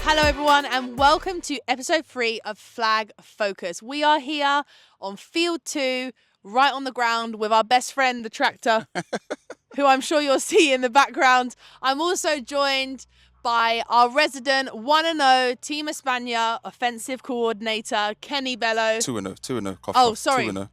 Hello everyone and welcome to episode 3 of Flag Focus. We are here on field 2, right on the ground with our best friend, the tractor, who I'm sure you'll see in the background. I'm also joined by our resident 1-0 Team España offensive coordinator, Kenny Bello. 2-0. Oh, sorry. 2-0.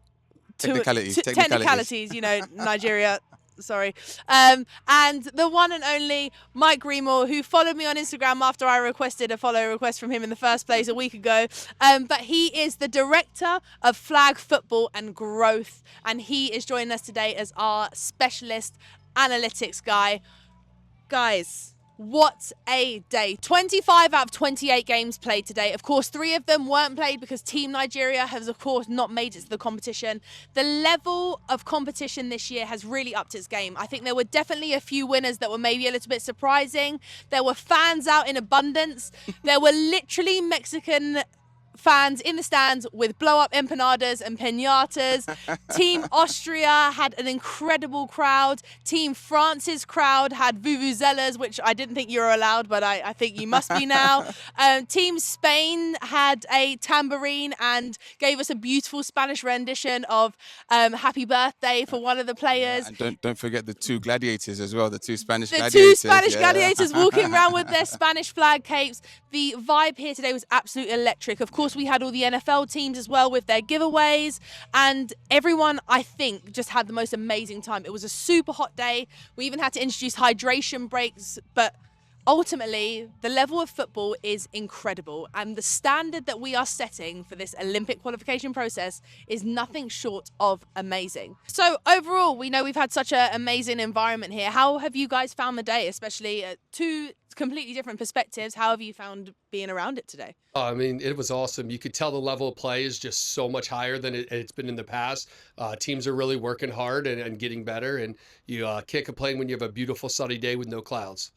Technicalities. Technicalities, Nigeria. Sorry. And the one and only Mike Reimel, who followed me on Instagram after I requested a follow request from him in the first place a week ago. But he is the director of Flag Football and Growth, and he is joining us today as our specialist analytics guy. Guys, what a day. 25 out of 28 games played today. Of course, 3 of them weren't played because Team Nigeria has, of course, not made it to the competition. The level of competition this year has really upped its game. I think there were definitely a few winners that were maybe a little bit surprising. There were fans out in abundance. There were literally Mexican fans in the stands with blow-up empanadas and piñatas. Team Austria had an incredible crowd. Team France's crowd had vuvuzelas, which I didn't think you were allowed, but I think you must be now. Team Spain had a tambourine and gave us a beautiful Spanish rendition of Happy Birthday for one of the players. Yeah, and don't forget the 2 gladiators as well, the 2 Spanish gladiators. The 2 Spanish gladiators walking around with their Spanish flag capes. The vibe here today was absolutely electric. Of course, we had all the NFL teams as well with their giveaways, and everyone, I think, just had the most amazing time. It was a super hot day. We even had to introduce hydration breaks, but ultimately, the level of football is incredible, and the standard that we are setting for this Olympic qualification process is nothing short of amazing. So overall, we know we've had such an amazing environment here. How have you guys found the day, especially at 2 completely different perspectives? How have you found being around it today? I mean, it was awesome. You could tell the level of play is just so much higher than it's been in the past. Teams are really working hard and getting better, and you can't complain when you have a beautiful sunny day with no clouds.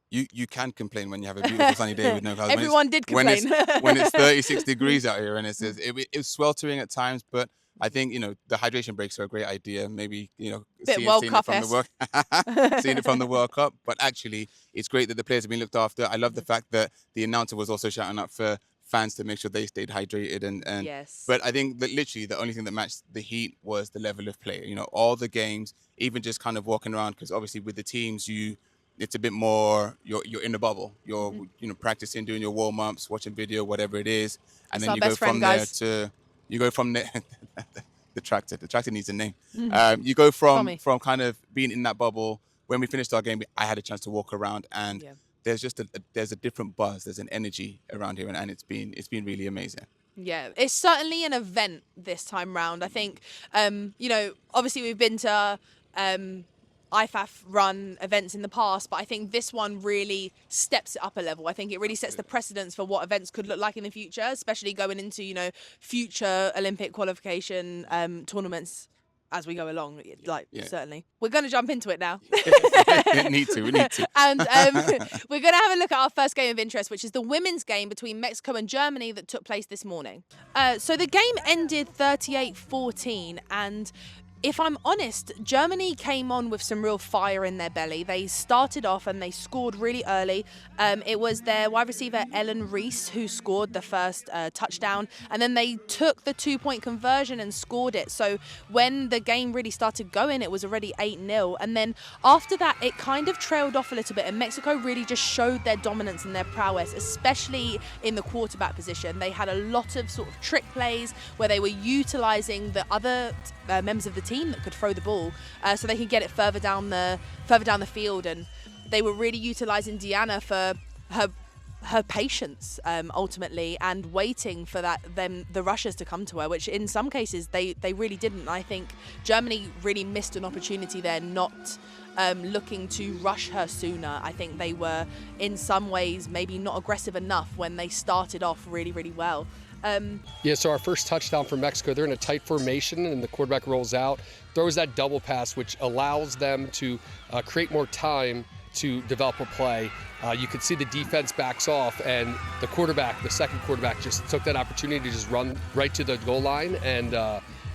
You can complain when you have a beautiful sunny day with no clouds. Everyone did complain. When it's 36 degrees out here and it was sweltering at times, but I think, the hydration breaks are a great idea. Maybe, seeing it from the World Cup. But actually, it's great that the players have been looked after. I love the fact that the announcer was also shouting out for fans to make sure they stayed hydrated. And yes. But I think that literally the only thing that matched the heat was the level of play. All the games, even just kind of walking around, because obviously with the teams, it's a bit more, you're in the bubble. You're, practicing, doing your warm-ups, watching video, whatever it is. And then you go from there to... You go from the tractor. The tractor needs a name. You go from kind of being in that bubble. When we finished our game, I had a chance to walk around, and there's just there's a different buzz. There's an energy around here, and it's been really amazing. Yeah, it's certainly an event this time round. I think, obviously we've been to IFAF run events in the past, but I think this one really steps it up a level. I think it really sets the precedence for what events could look like in the future, especially going into, future Olympic qualification tournaments as we go along. Certainly. We're going to jump into it now. We need to. And we're going to have a look at our first game of interest, which is the women's game between Mexico and Germany that took place this morning. So the game ended 38-14, and if I'm honest, Germany came on with some real fire in their belly. They started off and they scored really early. It was their wide receiver, Ellen Reese, who scored the first touchdown. And then they took the 2-point conversion and scored it. So when the game really started going, it was already 8-0. And then after that, it kind of trailed off a little bit. And Mexico really just showed their dominance and their prowess, especially in the quarterback position. They had a lot of sort of trick plays where they were utilizing the other members of the team that could throw the ball, so they could get it further down the field, and they were really utilizing Deanna for her patience ultimately, and waiting for the rushers to come to her, which in some cases they really didn't. I think Germany really missed an opportunity there, not looking to rush her sooner. I think they were in some ways maybe not aggressive enough when they started off really, really well. So our first touchdown for Mexico, they're in a tight formation and the quarterback rolls out, throws that double pass, which allows them to create more time to develop a play. You could see the defense backs off, and the second quarterback just took that opportunity to just run right to the goal line and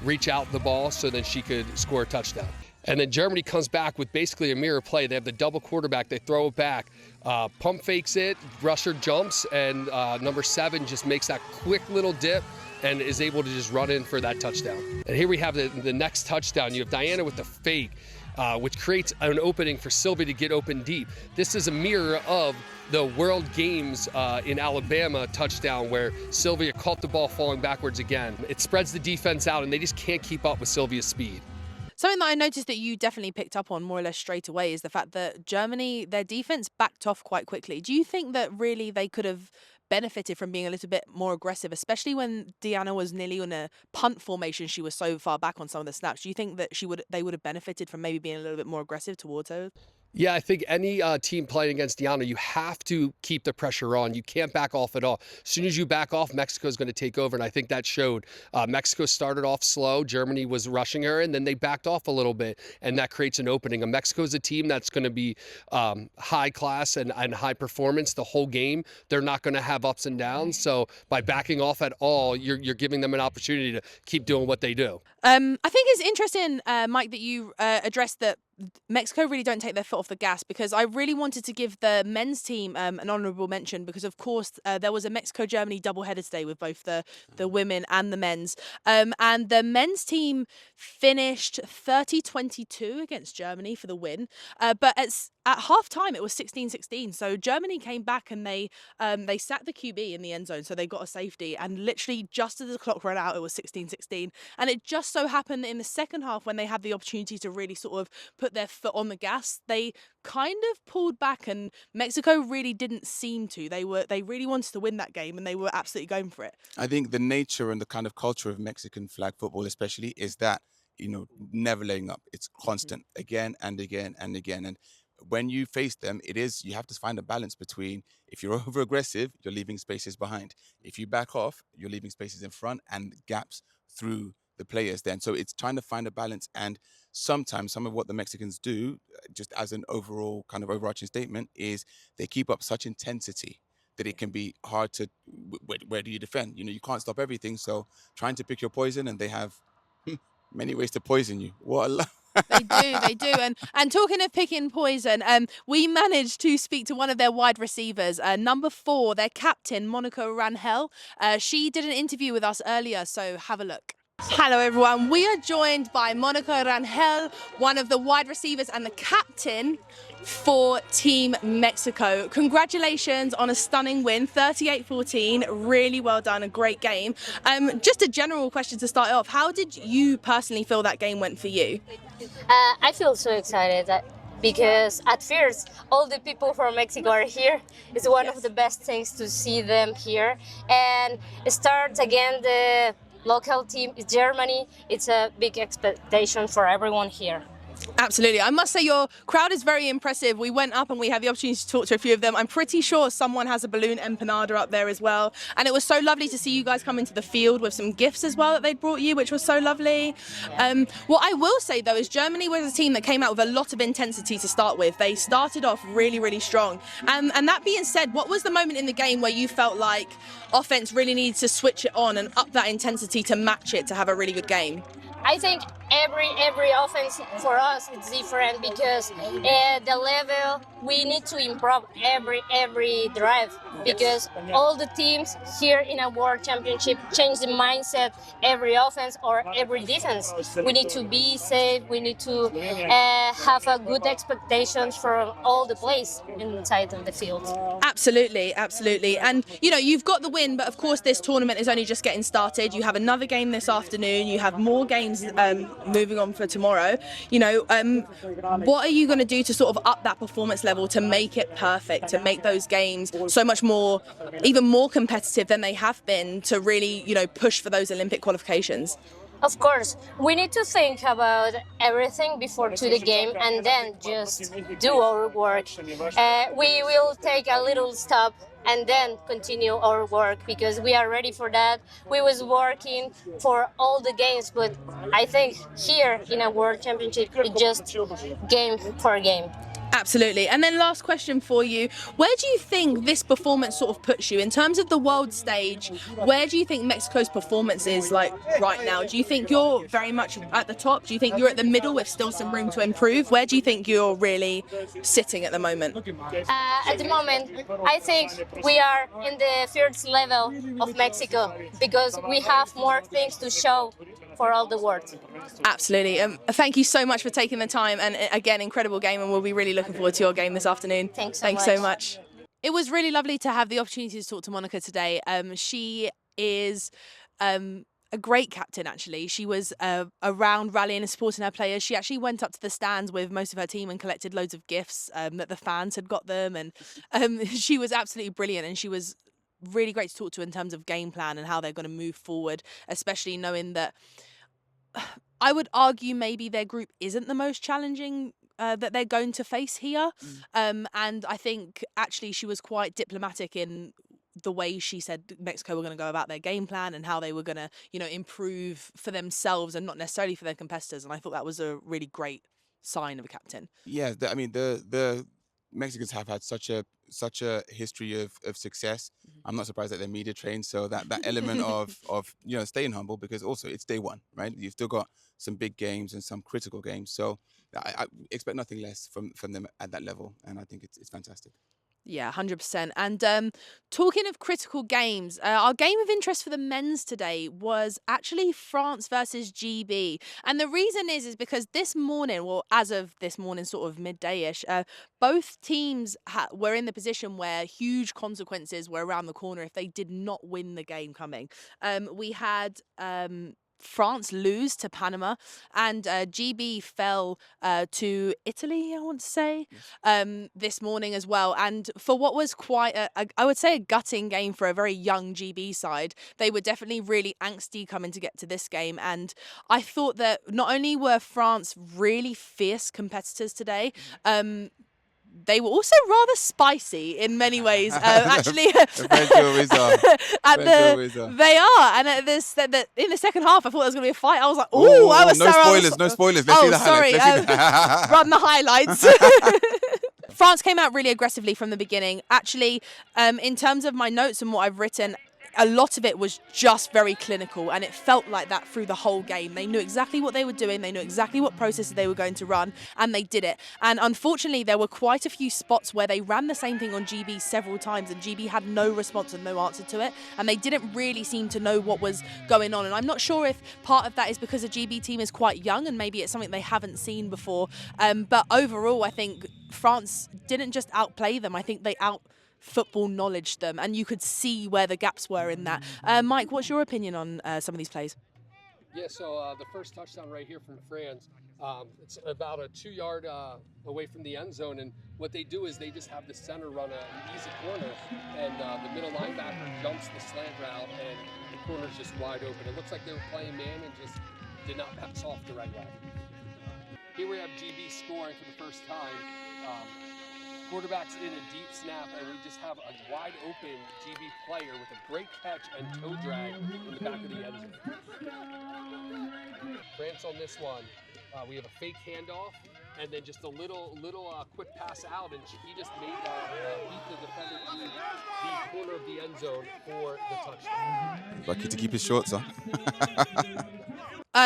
reach out the ball so that she could score a touchdown. And then Germany comes back with basically a mirror play. They have the double quarterback. They throw it back. Pump fakes it. Rusher jumps. And number 7 just makes that quick little dip and is able to just run in for that touchdown. And here we have the next touchdown. You have Diana with the fake, which creates an opening for Sylvia to get open deep. This is a mirror of the World Games in Alabama touchdown where Sylvia caught the ball falling backwards again. It spreads the defense out, and they just can't keep up with Sylvia's speed. Something that I noticed that you definitely picked up on more or less straight away is the fact that Germany, their defense backed off quite quickly. Do you think that really they could have benefited from being a little bit more aggressive, especially when Diana was nearly on a punt formation? She was so far back on some of the snaps. Do you think that they would have benefited from maybe being a little bit more aggressive towards her? Yeah, I think any team playing against Diana, you have to keep the pressure on. You can't back off at all. As soon as you back off, Mexico's going to take over, and I think that showed. Mexico started off slow. Germany was rushing her, and then they backed off a little bit, and that creates an opening. And Mexico's a team that's going to be high class and high performance the whole game. They're not going to have ups and downs. So by backing off at all, you're giving them an opportunity to keep doing what they do. I think it's interesting, Mike, that you addressed that Mexico really don't take their foot off the gas, because I really wanted to give the men's team an honourable mention because, of course, there was a Mexico-Germany doubleheader today with both the women and the men's. And the men's team finished 30-22 against Germany for the win. But at half-time, it was 16-16. So Germany came back and they sacked the QB in the end zone, so they got a safety. And literally just as the clock ran out, it was 16-16. And it just so happened that in the second half, when they had the opportunity to really sort of put their foot on the gas, they kind of pulled back, and Mexico really didn't seem to. They really wanted to win that game, and they were absolutely going for it. I think the nature and the kind of culture of Mexican flag football especially is that, never letting up. It's constant, again and again and again. And when you face them, you have to find a balance between, if you're over aggressive, you're leaving spaces behind. If you back off, you're leaving spaces in front and gaps through the players then. So it's trying to find a balance. And sometimes some of what the Mexicans do, just as an overall kind of overarching statement, is they keep up such intensity that it can be hard to, where do you defend? You can't stop everything. So trying to pick your poison, and they have many ways to poison you. What a They do. And talking of picking poison, we managed to speak to one of their wide receivers, number 4, their captain, Mónica Rangel. She did an interview with us earlier, so have a look. Hello everyone, we are joined by Mónica Rangel, one of the wide receivers and the captain for Team Mexico. Congratulations on a stunning win, 38-14, really well done, a great game. Just a general question to start off, how did you personally feel that game went for you? I feel so excited because at first all the people from Mexico are here. It's one of the best things to see them here, and start again the local team is Germany. It's a big expectation for everyone here. Absolutely. I must say your crowd is very impressive. We went up and we had the opportunity to talk to a few of them. I'm pretty sure someone has a balloon empanada up there as well. And it was so lovely to see you guys come into the field with some gifts as well that they'd brought you, which was so lovely. What I will say, though, is Germany was a team that came out with a lot of intensity to start with. They started off really, really strong. And that being said, what was the moment in the game where you felt like offense really needed to switch it on and up that intensity to match it to have a really good game? I think every offense for us is different because the level we need to improve every drive, because all the teams here in a World Championship change the mindset every offense or every defense. We need to be safe. We need to have a good expectations from all the plays inside of the field. Absolutely. And you've got the win, but of course this tournament is only just getting started. You have another game this afternoon. You have more games moving on for tomorrow. What are you going to do to sort of up that performance level to make it perfect, to make those games so much more, even more competitive than they have been, to really, push for those Olympic qualifications? Of course, we need to think about everything before to the game and then just do our work. We will take a little stop and then continue our work because we are ready for that. We was working for all the games, but I think here in a World Championship, it's just game for game. Absolutely. And then last question for you. Where do you think this performance sort of puts you in terms of the world stage? Where do you think Mexico's performance is like right now? Do you think you're very much at the top? Do you think you're at the middle with still some room to improve? Where do you think you're really sitting at the moment? At the moment, I think we are in the first level of Mexico because we have more things to show for all the world. Absolutely. Thank you so much for taking the time, and again, incredible game, and we'll be really looking forward to your game this afternoon. Thanks so much. It was really lovely to have the opportunity to talk to Monica today. She is a great captain, actually. She was around rallying and supporting her players. She actually went up to the stands with most of her team and collected loads of gifts that the fans had got them, and she was absolutely brilliant, and she was really great to talk to in terms of game plan and how they're going to move forward, especially knowing that I would argue maybe their group isn't the most challenging that they're going to face here. And I think actually she was quite diplomatic in the way she said Mexico were going to go about their game plan and how they were going to, improve for themselves and not necessarily for their competitors. And I thought that was a really great sign of a captain. Yeah, the Mexicans have had such a history of success. I'm not surprised that they're media trained. So that element of staying humble, because also it's day one, right? You've still got some big games and some critical games. So I expect nothing less from them at that level, and I think it's fantastic. Yeah, 100%. And talking of critical games, our game of interest for the men's today was actually France versus GB. And the reason is because this morning, well, as of this morning, sort of midday-ish, both teams were in the position where huge consequences were around the corner if they did not win the game coming. We had France lose to Panama, and GB fell to Italy, I want to say, this morning as well. And for what was quite, I would say, a gutting game for a very young GB side, they were definitely really angsty coming to get to this game. And I thought that not only were France really fierce competitors today, they were also rather spicy in many ways. Actually, they are. And at this, in the second half, I thought there was going to be a fight. I was like, "Oh, I was no spoilers, no spoilers." Let's see the highlights. Run the highlights. France came out really aggressively from the beginning. Actually, in terms of my notes and what I've written, a lot of it was just very clinical, and it felt like that through the whole game. They knew exactly what they were doing, they knew exactly what processes they were going to run, and they did it. And unfortunately, there were quite a few spots where they ran the same thing on GB several times, and GB had no response and no answer to it, and they didn't really seem to know what was going on. And I'm not sure if part of that is because the GB team is quite young, and maybe it's something they haven't seen before. But overall, I think France didn't just outplay them, I think they football knowledge them, and you could see where the gaps were in that. Mike, what's your opinion on some of these plays? Yeah, so the first touchdown right here from France, it's about a 2-yard away from the end zone, and what they do is they just have the center run an easy corner, and the middle linebacker jumps the slant route, and the corner's just wide open. It looks like they were playing man and just did not pass off the right way. Here we have GB scoring for the first time. Quarterback's in a deep snap, and we just have a wide open GB player with a great catch and toe drag in the back of the end zone. France on this one, we have a fake handoff, and then just a little quick pass out, and he just made beat the defender to the corner of the end zone for the touchdown. Lucky to keep his shorts on.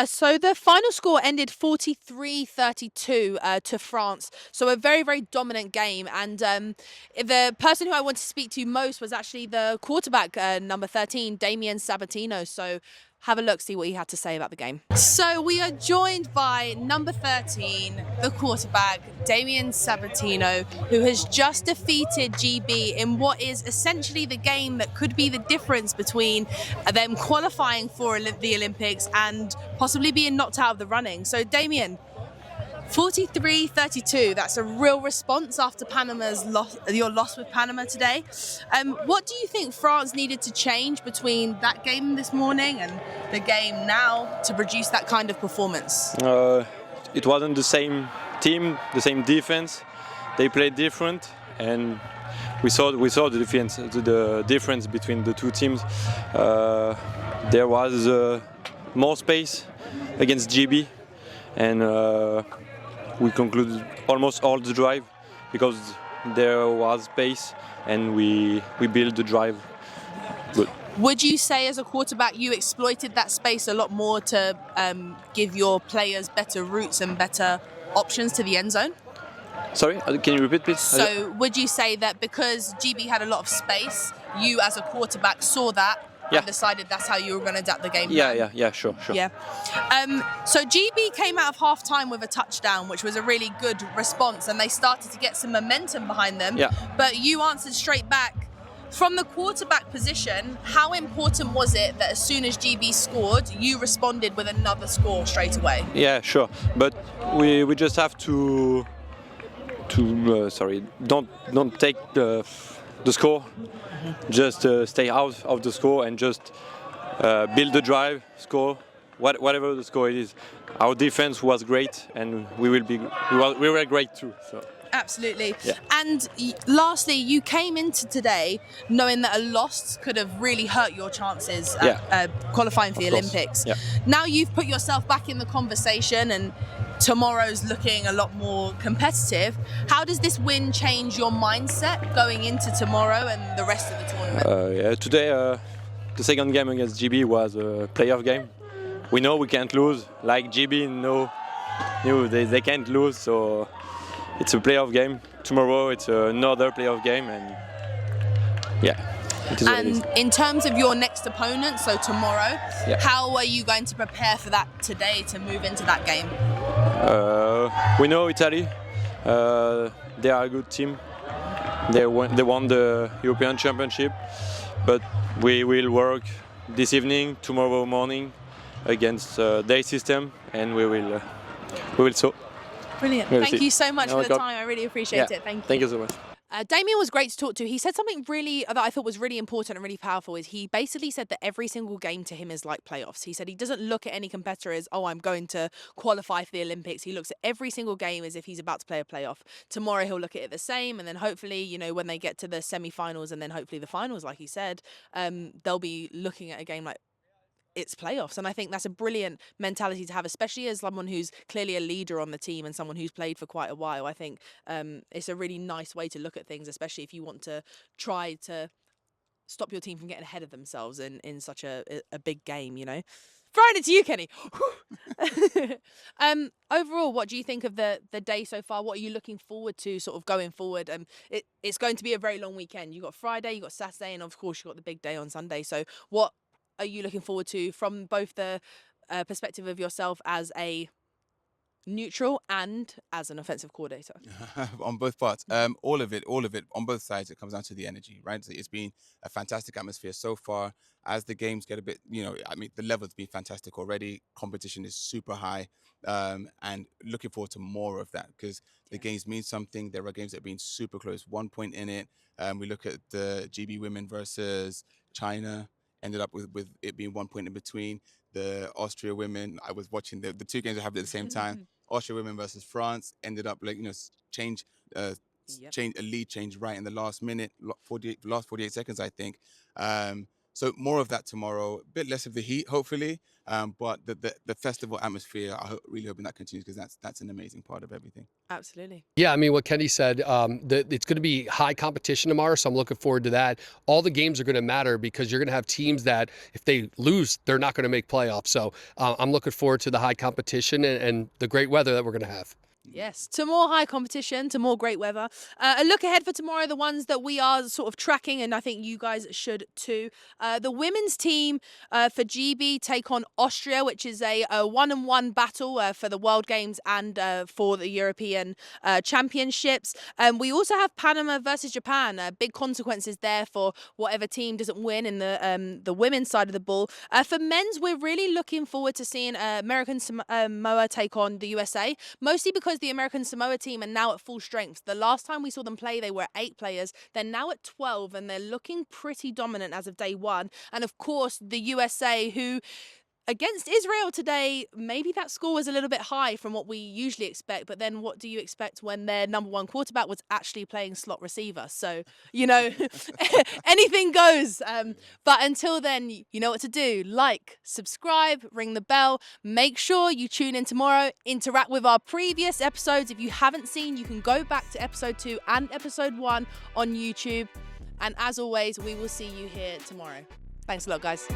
So the final score ended 43-32 to France. So a very, very dominant game. And the person who I wanted to speak to most was actually the quarterback, number 13, Damien Sabatino. So have a look, see what he had to say about the game. So we are joined by number 13, the quarterback, Damien Sabatino, who has just defeated GB in what is essentially the game that could be the difference between them qualifying for the Olympics and possibly being knocked out of the running. So Damien, 43-32, that's a real response after your loss with Panama today. What do you think France needed to change between that game this morning and the game now to produce that kind of performance? It wasn't the same team, the same defense. They played different, and we saw the difference between the two teams. There was more space against GB, and we concluded almost all the drive because there was space and we built the drive good. Would you say as a quarterback you exploited that space a lot more to give your players better routes and better options to the end zone? Sorry, can you repeat please? So would you say that because GB had a lot of space, you as a quarterback saw that and decided that's how you were going to adapt the game plan? Yeah, sure. Yeah. So GB came out of half-time with a touchdown, which was a really good response, and they started to get some momentum behind them. Yeah. But you answered straight back. From the quarterback position, how important was it that as soon as GB scored, you responded with another score straight away? Yeah, sure. But we just have to don't take the score. Just stay out of the score and just build the drive, score, whatever the score it is. Our defense was great, and we were great too. So. Absolutely. Yeah. And lastly, you came into today knowing that a loss could have really hurt your chances at qualifying for the Olympics. Yeah. Now you've put yourself back in the conversation and tomorrow's looking a lot more competitive. How does this win change your mindset going into tomorrow and the rest of the tournament? Today, the second game against GB was a playoff game. We know we can't lose. Like GB, they can't lose, so it's a playoff game. Tomorrow it's another playoff game, and it is what it is. And in terms of your next opponent, so tomorrow, how are you going to prepare for that today to move into that game? We know Italy. They are a good team. They won the European Championship, but we will work this evening, tomorrow morning, against their system, and we will so. Brilliant. Thank you so much for the time. I really appreciate it. Thank you. Thank you so much. Damien was great to talk to. He said something really that I thought was really important and really powerful. Is he basically said that every single game to him is like playoffs. He said he doesn't look at any competitor as, oh, I'm going to qualify for the Olympics. He looks at every single game as if he's about to play a playoff. Tomorrow he'll look at it the same, and then hopefully, when they get to the semi-finals and then hopefully the finals, like he said, they'll be looking at a game like it's playoffs. And I think that's a brilliant mentality to have, especially as someone who's clearly a leader on the team and someone who's played for quite a while. I think it's a really nice way to look at things, especially if you want to try to stop your team from getting ahead of themselves in such a big game, Throwing it to you, Kenny. Overall, what do you think of the day so far? What are you looking forward to sort of going forward? It's going to be a very long weekend. You've got Friday, you've got Saturday, and of course you've got the big day on Sunday. So what are you looking forward to from both the perspective of yourself as a neutral and as an offensive coordinator? On both parts, all of it, on both sides, it comes down to the energy, right? So it's been a fantastic atmosphere so far. As the games get a bit, the level's been fantastic already. Competition is super high, and looking forward to more of that because the games mean something. There are games that have been super close, 1 point in it. We look at the GB women versus China. Ended up with it being 1 point in between. The Austria women, I was watching the two games I have at the same time. Austria women versus France ended up change a lead change right in the last minute, last 48 seconds, I think. So more of that tomorrow, a bit less of the heat, hopefully. But the festival atmosphere, really hoping that continues because that's an amazing part of everything. Absolutely. Yeah, I mean, what Kenny said, it's going to be high competition tomorrow, so I'm looking forward to that. All the games are going to matter because you're going to have teams that if they lose, they're not going to make playoffs. So I'm looking forward to the high competition and the great weather that we're going to have. Yes, to more high competition, to more great weather. A look ahead for tomorrow, the ones that we are sort of tracking, and I think you guys should too. The women's team for GB take on Austria, which is a 1-on-1 battle for the World Games and for the European Championships. We also have Panama versus Japan. Big consequences there for whatever team doesn't win in the women's side of the ball. For men's, we're really looking forward to seeing American Samoa take on the USA, mostly because the American Samoa team are now at full strength. The last time we saw them play, they were 8 players. They're now at 12, and they're looking pretty dominant as of day one. And of course, the USA, who against Israel today, maybe that score was a little bit high from what we usually expect, but then what do you expect when their number one quarterback was actually playing slot receiver? So, anything goes. But until then, you know what to do. Like, subscribe, ring the bell. Make sure you tune in tomorrow. Interact with our previous episodes. If you haven't seen, you can go back to episode 2 and episode 1 on YouTube. And as always, we will see you here tomorrow. Thanks a lot, guys.